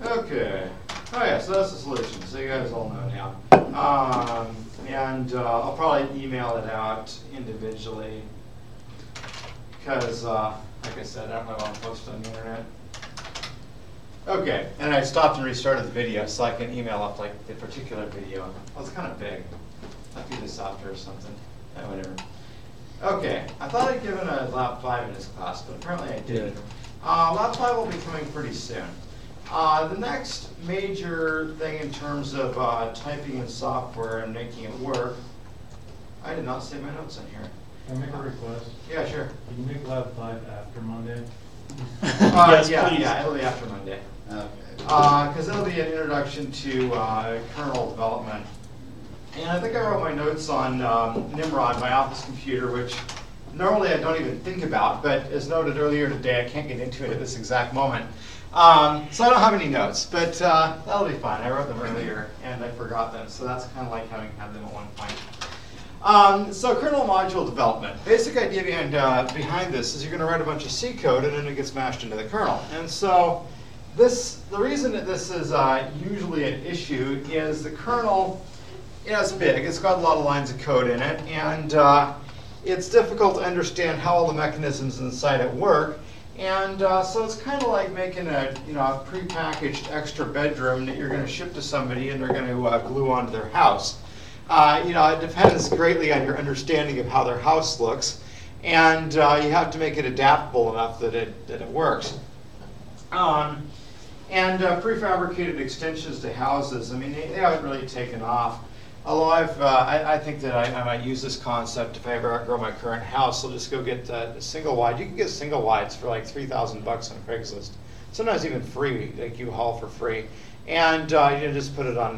Okay. Oh yeah, so that's the solution. So you guys all know now. And I'll probably email it out individually because, like I said, I don't know if I'll post on the internet. Okay, and I stopped and restarted the video so I can email up like the particular video. Well, it's kind of big. I'll do this after or something. Whatever. Okay, I thought I'd given a Lab 5 in this class, but apparently I didn't. Lab 5 will be coming pretty soon. The next major thing in terms of typing in software and making it work, I did not save my notes in here. Can I make a request? Yeah, sure. Can you make Lab 5 after Monday? Yes, yeah, please. yeah, it'll be after Monday. Okay. Because it'll be an introduction to kernel development. And I think I wrote my notes on Nimrod, my office computer, which normally I don't even think about, but as noted earlier today, I can't get into it at this exact moment. So I don't have any notes, but that'll be fine. I wrote them earlier and I forgot them, so that's kind of like having had them at one point. So kernel module development. Basic idea behind this is you're going to write a bunch of C code and then it gets mashed into the kernel. And so the reason that this is usually an issue is the kernel is big. It's got a lot of lines of code in it, and it's difficult to understand how all the mechanisms inside it work. And so it's kind of like making a prepackaged extra bedroom that you're going to ship to somebody and they're going to glue onto their house. It depends greatly on your understanding of how their house looks, and you have to make it adaptable enough that it works. And prefabricated extensions to houses, I mean, they haven't really taken off. Although I think that I might use this concept if I ever outgrow my current house. I'll just go get a single wide. You can get single wides for like $3,000 on Craigslist. Sometimes even free, like you haul for free. And you just put it on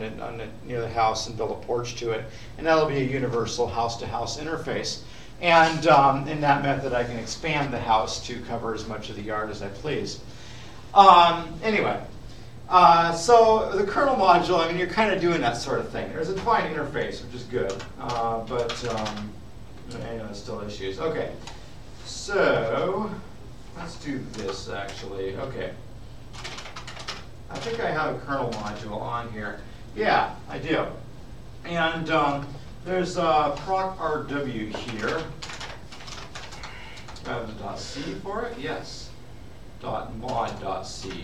near the house and build a porch to it. And that'll be a universal house-to-house interface. And in that method, I can expand the house to cover as much of the yard as I please. Anyway. So the kernel module, I mean, you're kind of doing that sort of thing. There's a defined interface, which is good, but there's still issues. Okay, so let's do this actually. Okay, I think I have a kernel module on here. Yeah, I do. And there's proc RW here. Do I have a .c for it? Yes. .mod.c.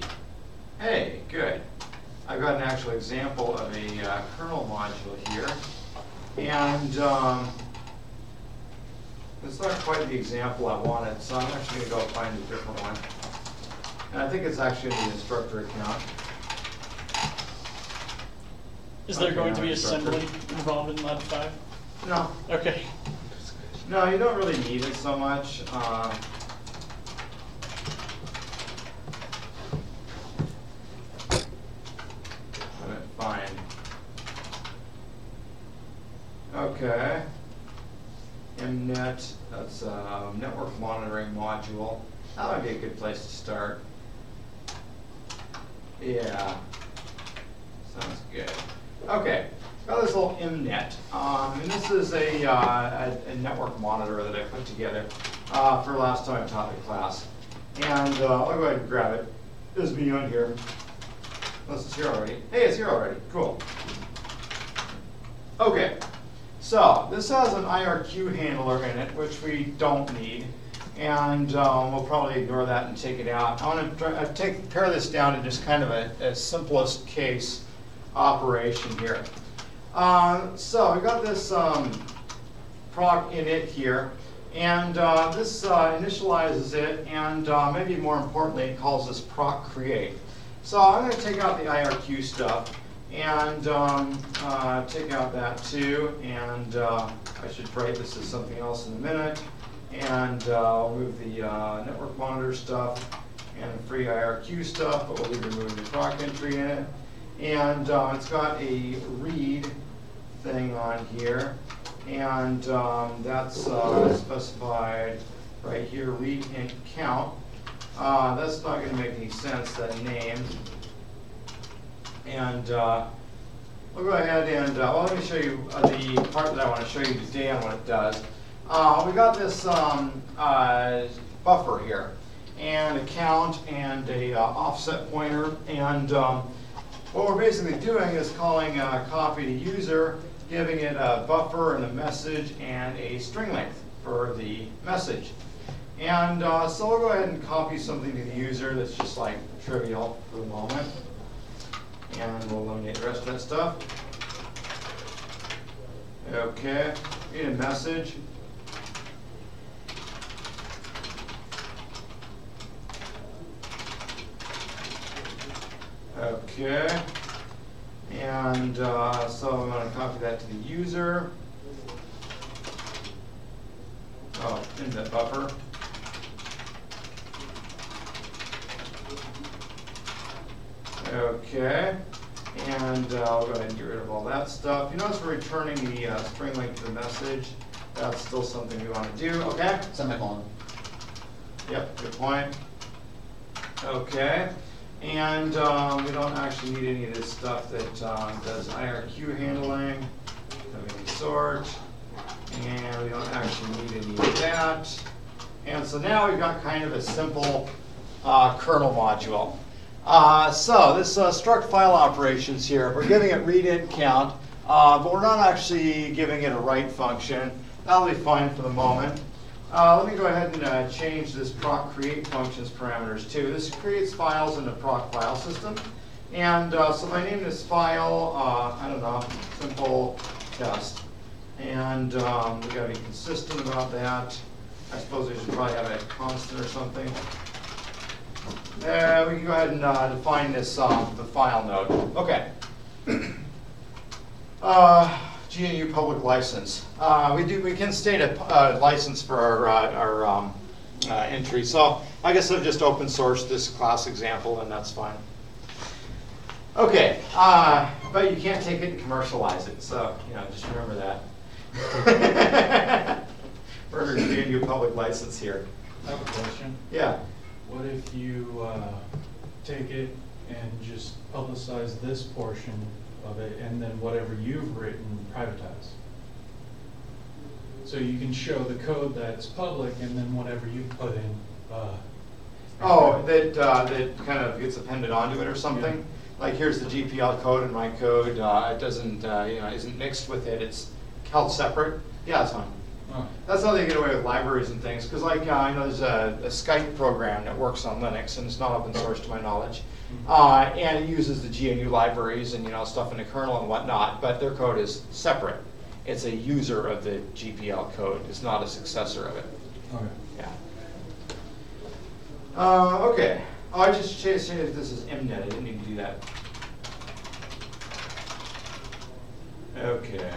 Hey, good. I've got an actual example of a kernel module here. And it's not quite the example I wanted, so I'm actually going to go find a different one. And I think it's actually in the instructor account. Is there Okay, going to be no, assembly involved in Lab 5? No. Okay. No, you don't really need it so much. Fine. Okay. MNet, that's a network monitoring module. That might be a good place to start. Yeah. Sounds good. Okay. Got this little MNet. And this is a network monitor that I put together for last time I taught the class. And I'll go ahead and grab it. There's me on here. Unless it's here already. Hey, it's here already. Cool. Okay. So this has an IRQ handler in it, which we don't need. And we'll probably ignore that and take it out. I want to pare this down to just kind of a simplest case operation here. So we got this proc init here. And this initializes it, and maybe more importantly, it calls this proc create. So I'm going to take out the IRQ stuff and take out that too. And I should write this as something else in a minute. And I'll move the network monitor stuff and the free IRQ stuff, but we'll be removing the proc entry in it. And it's got a read thing on here. And that's specified right here, read int count. That's not going to make any sense, that name. And we'll go ahead and, well, let me show you the part that I want to show you today on what it does. We got this buffer here. and a count and a offset pointer. And what we're basically doing is calling copy to user, giving it a buffer and a message and a string length for the message. And so we'll go ahead and copy something to the user that's just like trivial for the moment. And we'll eliminate the rest of that stuff. Okay, need a message. Okay, and so I'm going to copy that to the user. Oh, in the buffer. Okay, and I'll go ahead and get rid of all that stuff. You notice we're returning the string length to the message. That's still something we want to do. Okay. Semicolon. Yep, good point. Okay, and we don't actually need any of this stuff that does IRQ handling of any sort, and we don't actually need any of that. And so now we've got kind of a simple kernel module. So this struct file operations here, we're giving it read int count, but we're not actually giving it a write function. That'll be fine for the moment. Let me go ahead and change this proc create functions parameters too. This creates files in the proc file system. And so if I name this file, I don't know, simple test. And we gotta be consistent about that. I suppose we should probably have a constant or something. We can go ahead and define this the file node. Okay. GNU public license. We can state a license for our entry. So I guess I've just open sourced this class example, and that's fine. Okay, but you can't take it and commercialize it. So just remember that. We're under GNU public license here. I have a question. Yeah. What if you take it and just publicize this portion of it, and then whatever you've written privatize? So you can show the code that's public, and then whatever you put in. That kind of gets appended onto it or something. Yeah. Like here's the GPL code, and my code it doesn't isn't mixed with it. It's held separate. Yeah, that's fine. Oh. That's how they get away with libraries and things. Because like I know there's a Skype program that works on Linux, and it's not open source to my knowledge. And it uses the GNU libraries and stuff in the kernel and whatnot, but their code is separate. It's a user of the GPL code. It's not a successor of it. Okay. Yeah. Okay. Oh, I just changed if this is mnet. I didn't need to do that. Okay.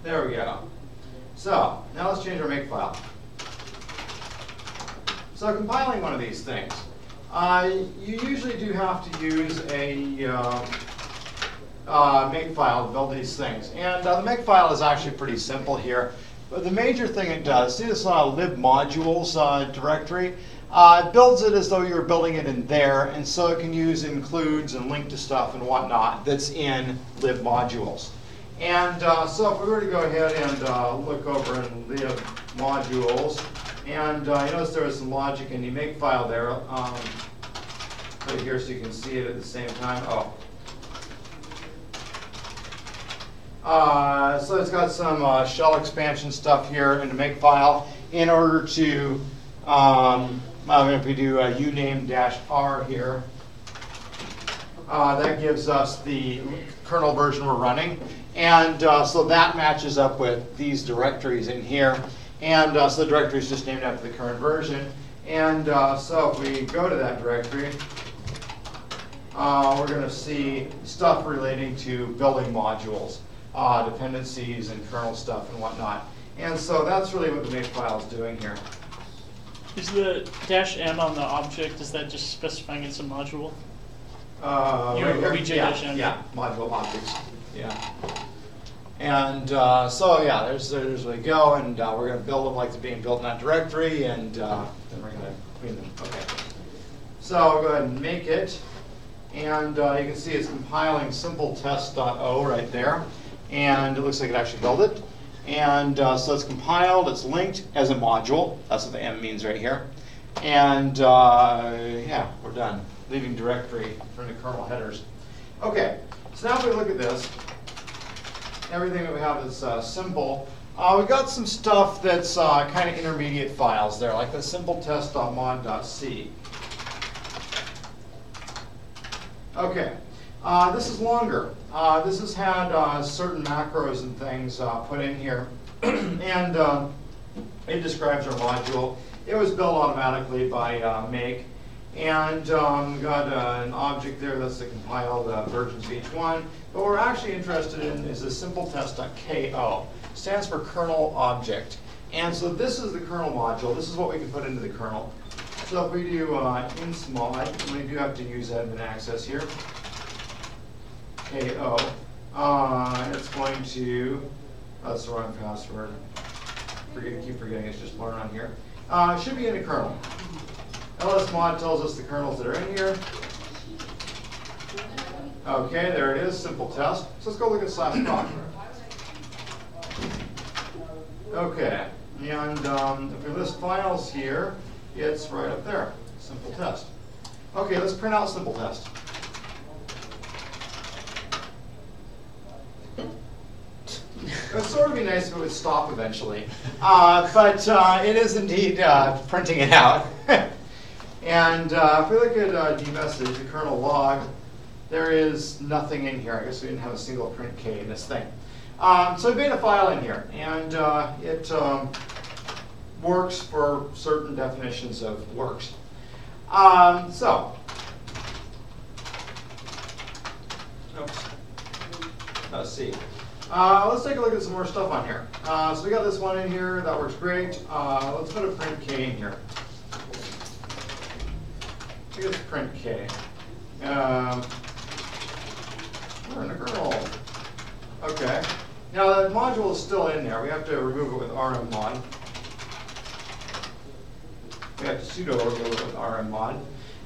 There we go. So now let's change our makefile. So compiling one of these things. You usually do have to use a makefile to build these things. And the makefile is actually pretty simple here. But the major thing it does, see this libmodules directory? It builds it as though you're building it in there, and so it can use includes and link to stuff and whatnot that's in libmodules. And so if we were to go ahead and look over in libmodules, and you notice there was some logic in the makefile there. Right here so you can see it at the same time. So it's got some shell expansion stuff here in the makefile in order to, if we do uname-r here, that gives us the kernel version we're running. And so that matches up with these directories in here. And so the directory is just named after the current version. And so if we go to that directory, we're going to see stuff relating to building modules, dependencies and kernel stuff and whatnot. And so that's really what the makefile is doing here. Is the -m on the object, is that just specifying it's a module? Right here? -m. Yeah, module objects. Yeah. And so yeah, there's where we go, and we're going to build them like they're being built in that directory, and then we're going to clean them. Okay. So I'll go ahead and make it, and you can see it's compiling simpletest.o right there, and it looks like it actually built it. And so it's compiled, it's linked as a module. That's what the M means right here. And yeah, we're done. Leaving directory from the kernel headers. Okay, so now if we look at this, everything that we have is simple. We've got some stuff that's kind of intermediate files there, like the simpletest.mod.c. Okay, this is longer. This has had certain macros and things put in here, and it describes our module. It was built automatically by Make, and we got an object there that's the compiled versions of each one. But what we're actually interested in is the simpletest.ko. Stands for kernel object. And so this is the kernel module. This is what we can put into the kernel. So if we do insmod, we do have to use admin access here. KO. It's going to, that's the wrong password. Keep forgetting it's just learn on here. It should be in the kernel. lsmod tells us the kernels that are in here. Okay, there it is, simple test. So let's go look at /proc. Okay, and if we list files here, it's right up there, simple test. Okay, let's print out simple test. It would sort of be nice if it would stop eventually, but it is indeed printing it out. And if we look at dmessage, the kernel log, there is nothing in here. I guess we didn't have a single print K in this thing. So we made a file in here, and it works for certain definitions of works. So, oops. Let's see. Let's take a look at some more stuff on here. So we got this one in here. That works great. Let's put a print K in here. I guess print K. We're in the kernel. Okay. Now the module is still in there. We have to remove it with rmmod. We have to sudo remove it with rmmod.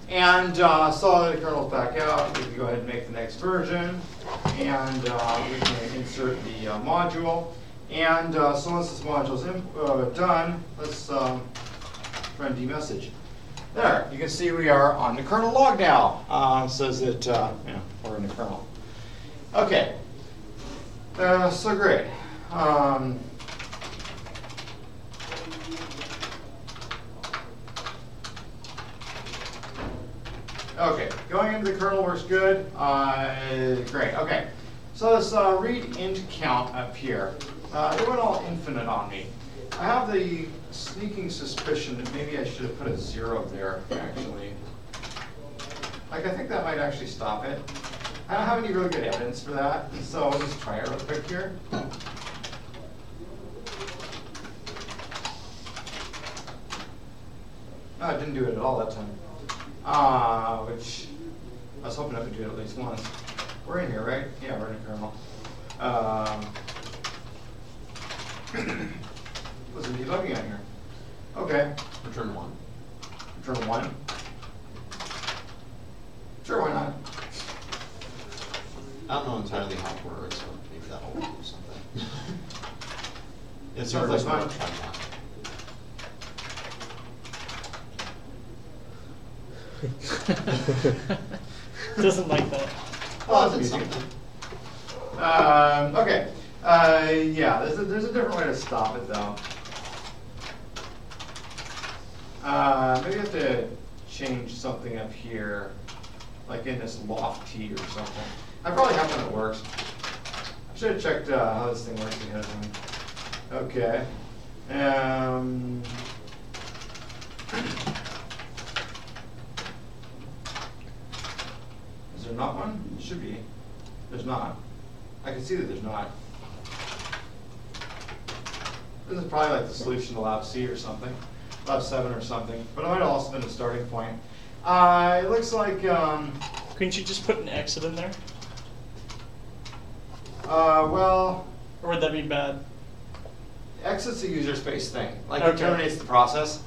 And so the kernel's back out. We can go ahead and make the next version. And we can insert the module. And so once this module is done, let's run dmessage. There, you can see we are on the kernel log now. It says that we're in the kernel. Okay, so great. Okay, going into the kernel works good. Great, okay. So this read int count up here, it went all infinite on me. I have the sneaking suspicion that maybe I should have put a 0 there, actually. Like, I think that might actually stop it. I don't have any really good evidence for that, so I'll just try it real quick here. Oh, it didn't do it at all that time. Which I was hoping I would do it at least once. We're in here, right? Yeah, we're in the kernel. Wasn't debugging on here. Okay. Return 1. Return 1. Sure, why not? I don't know entirely how it works, so maybe that'll do something. It sounds like fun. Try that. Doesn't like that. Oh, Did that's something. okay. Yeah, there's a different way to stop it, though. Maybe I have to change something up here, like in this loft T or something. I probably have one that works. I should have checked how this thing works ahead of time. Okay. Is there not one? It should be. There's not. I can see that there's not. This is probably like the solution to Lab C or something. Lab 7 or something. But it might have also been a starting point. It looks like... Couldn't you just put an exit in there? well... Or would that be bad? Exit's a user space thing. Like Okay. it terminates the process.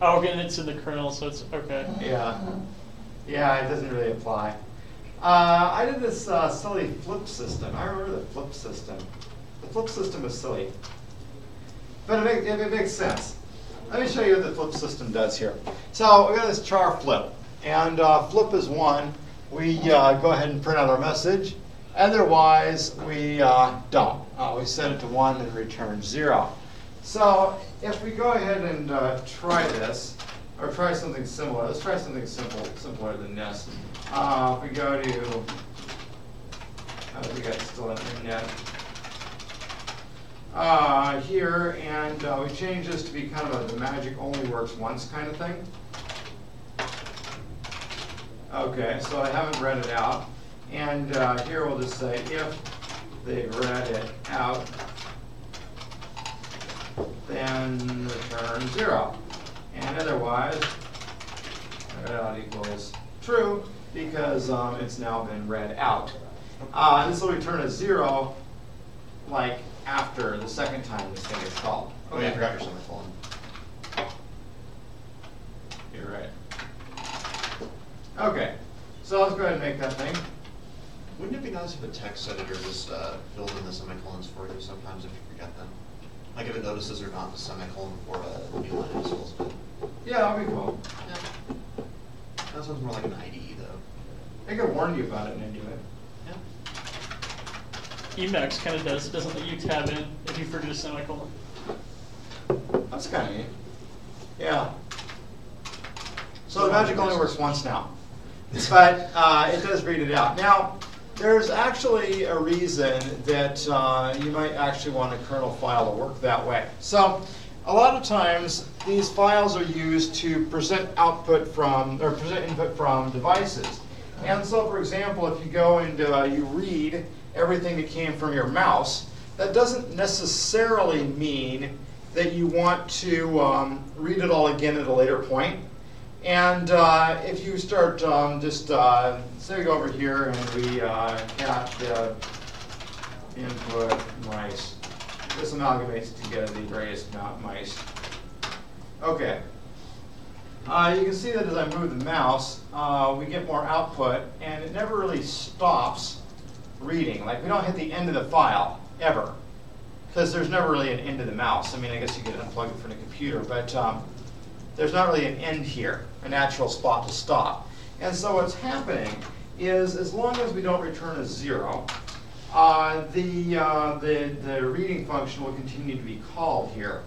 Oh, okay, and it's in the kernel, so it's okay. Yeah. Yeah, it doesn't really apply. I did this silly flip system. I remember the flip system. The flip system was silly. But it makes sense. let me show you what the flip system does here. So we got this char flip, and flip is 1. We go ahead and print out our message. Otherwise, we don't. We set it to 1 and return 0. So if we go ahead and try this, or try something similar, let's try something simpler than this. If we go to, we got still an internet here, and we change this to be kind of the magic only works once kind of thing. Okay, so I haven't read it out. And here we'll just say if they've read it out, then return 0. And otherwise, read out equals true because it's now been read out. This will return a 0 like after the second time this thing is called. Oh, yeah, I forgot your semicolon. You're right. Okay, so let's go ahead and make that thing. Wouldn't it be nice if a text editor just filled in the semicolons for you sometimes if you forget them? Like if it notices they're not the semicolon for a new line, it feels good. Yeah, that'll be cool. Yeah. That sounds more like an IDE though. I could warn you about it and then do it. Yeah. Emacs kind of does. It doesn't let you tab in if you forget a semicolon. That's kind of neat. Yeah. So the magic only works once now. But it does read it out. Now, there's actually a reason that you might actually want a kernel file to work that way. So a lot of times, these files are used to present output from, or present input from devices. And so, for example, if you go and you read everything that came from your mouse, that doesn't necessarily mean that you want to read it all again at a later point. And if you start say we go over here and we cat input mice. This amalgamates together the various mice. Okay. You can see that as I move the mouse, we get more output, and it never really stops reading. Like, we don't hit the end of the file, ever. Because there's never really an end to the mouse. I mean, I guess you could unplug it from the computer, but there's not really an end here, a natural spot to stop. And so what's happening is, as long as we don't return a 0, the reading function will continue to be called here.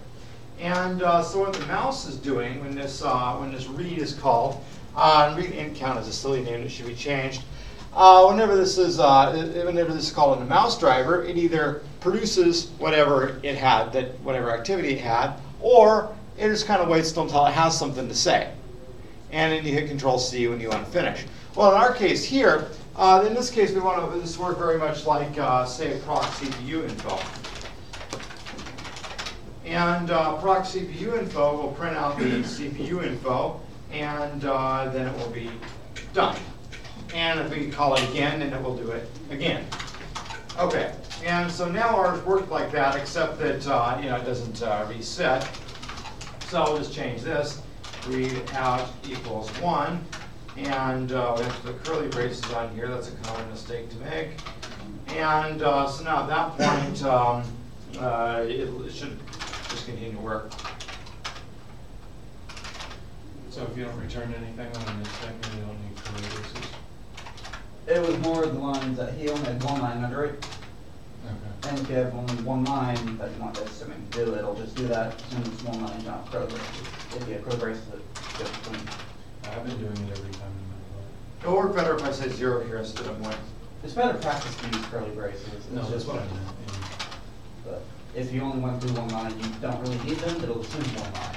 And so what the mouse is doing when this read is called, read int count is a silly name that should be changed. Whenever this is called in the mouse driver, it either produces whatever it had, whatever activity it had, or it just kind of waits until it has something to say. And then you hit Control-C when you want to finish. Well, in our case here, in this case, we want this to work very much like, say, proc CPU info. And proc CPU info will print out the CPU info, and then it will be done. And if we call it again, then it will do it again. Okay, and so now ours worked like that, except that it doesn't reset. So we'll just change this. Read out equals 1. And we have to put curly braces on here. That's a common mistake to make. And so now at that point, it should just continue to work. So if you don't return anything on this segment, you don't need curly braces? It was more the lines that he only had one line under it. Okay. And if you have only one line that you want this assuming to do, it'll just do that as soon as it's one line, you don't have curly braces. If you have curly braces, it goes between. I've been doing it every time in my It'll work better if I say 0 here instead of 1. It's better practice to use curly braces. life. It's No, that's just what I meant. But if you only want to do one line, you don't really need them, it'll assume one line.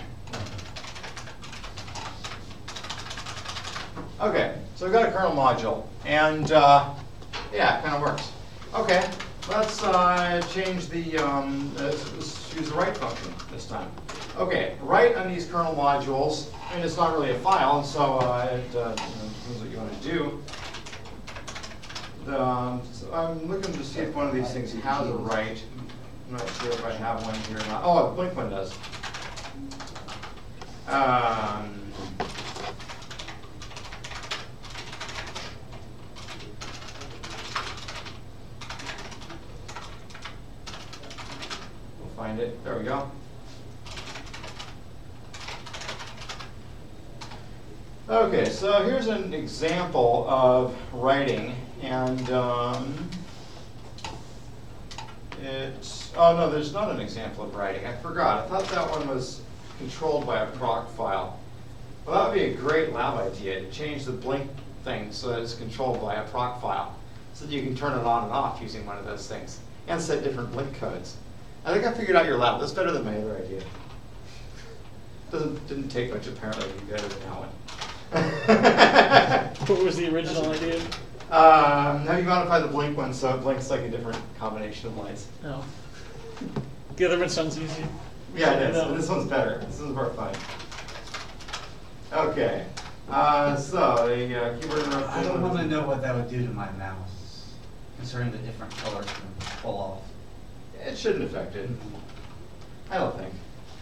Yeah. Okay, so we've got a kernel module, and yeah, it kind of works. Okay, let's change the, let's use the write function this time. Okay, write on these kernel modules, and it's not really a file, and so it depends what you want to do. So I'm looking to see if one of these things has a write. I'm not sure if I have one here or not. Oh, Blink one does. We'll find it. There we go. Okay, so here's an example of writing, and oh no, there's not an example of writing. I forgot. I thought that one was controlled by a proc file. Well, that would be a great lab idea, to change the blink thing so that it's controlled by a proc file, so that you can turn it on and off using one of those things, and set different blink codes. I think I figured out your lab. That's better than my other idea. Didn't take much apparently to be better than that one. What was the original idea? How you modify the blink one so it blinks like a different combination of lights. No. The other one sounds easy. Yeah, it is. No. But this one's better. This one's more fun. Okay. So the keyboard interrupt. I don't want to know what that would do to my mouse, considering the different colors can pull off. It shouldn't affect it. I don't think.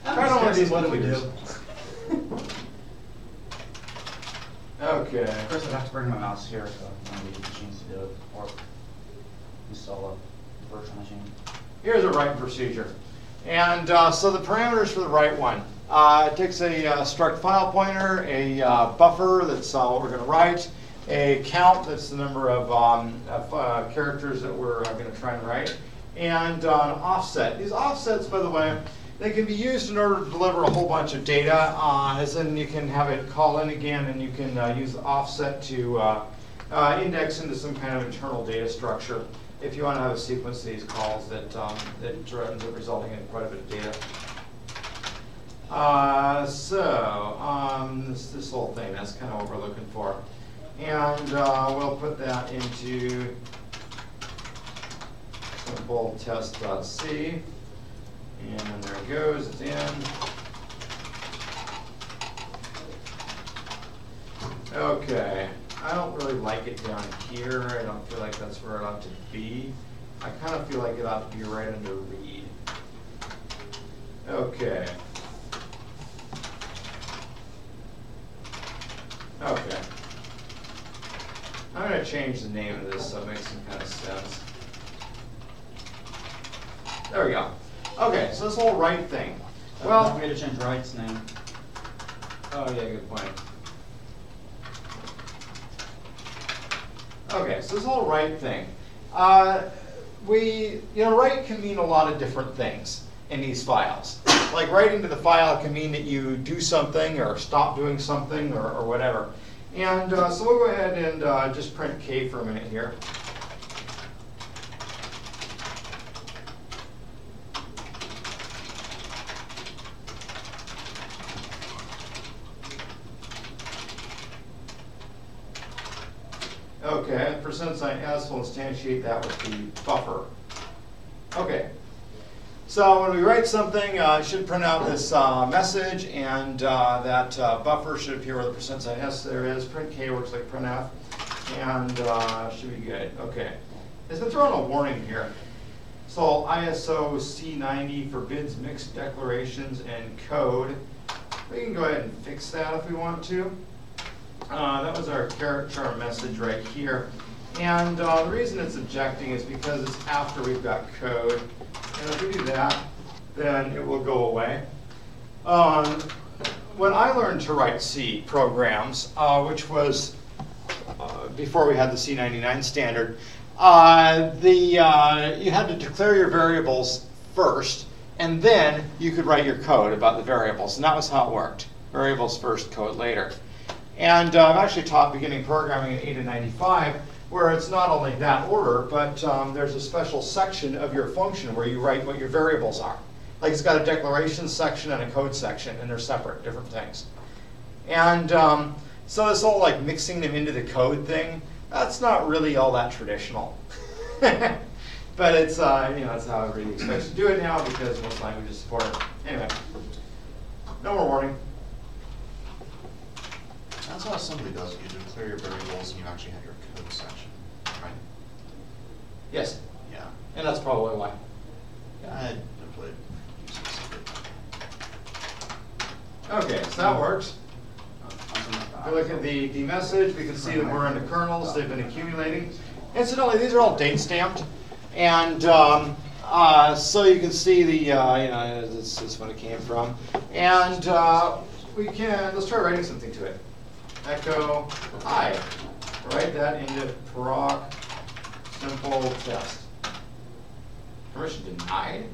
I don't want to see what it would do. Okay. Of course, I'd have to bring my mouse here if I want to use machines to do it, or install a virtual machine. Here's a write procedure. And so the parameters for the write one. It takes a struct file pointer, a buffer, that's what we're going to write, a count, that's the number of characters that we're going to try and write, and an offset. These offsets, by the way, they can be used in order to deliver a whole bunch of data, as in you can have it call in again, and you can use the offset to index into some kind of internal data structure if you want to have a sequence of these calls that ends up resulting in quite a bit of data. This whole thing, that's kind of what we're looking for. And we'll put that into simple test.c. And there it goes, it's in. Okay, I don't really like it down here. I don't feel like that's where it ought to be. I kind of feel like it ought to be right under read. Okay. Okay. I'm going to change the name of this so it makes some kind of sense. There we go. Okay, so this whole write thing. Well, I'm going to change write's name. oh yeah, good point. Okay, so this whole write thing. Write can mean a lot of different things in these files. Like writing to the file can mean that you do something or stop doing something or whatever. And so we'll go ahead and just print K for a minute here. Okay, %sign S will instantiate that with the buffer. Okay, so when we write something, it should print out this message, and that buffer should appear where the %sign S there is. Print K works like printf, and should be good. Okay, it's been throwing a warning here. So ISO C90 forbids mixed declarations and code. We can go ahead and fix that if we want to. That was our character message right here. And the reason it's objecting is because it's after we've got code. And if we do that, then it will go away. When I learned to write C programs, which was before we had the C99 standard, you had to declare your variables first, and then you could write your code about the variables. And that was how it worked. Variables first, code later. And I've actually taught beginning programming in 8 and 95, where it's not only that order, but there's a special section of your function where you write what your variables are. Like it's got a declaration section and a code section, and they're separate, different things. And so this whole like mixing them into the code thing, that's not really all that traditional. But it's it's how everybody expects to do it now because most languages support it. Anyway, no more warning. That's how assembly does it. You declare your variables and you actually have your code section, right? Yes, Yeah. and that's probably why. I don't play specific. Okay, so that works. If we look at the message, we can see that we're in the kernels. They've been accumulating. Incidentally, these are all date stamped, and so you can see the this is when it came from, and let's try writing something to it. echo I. Write that into proc simple test. Permission denied?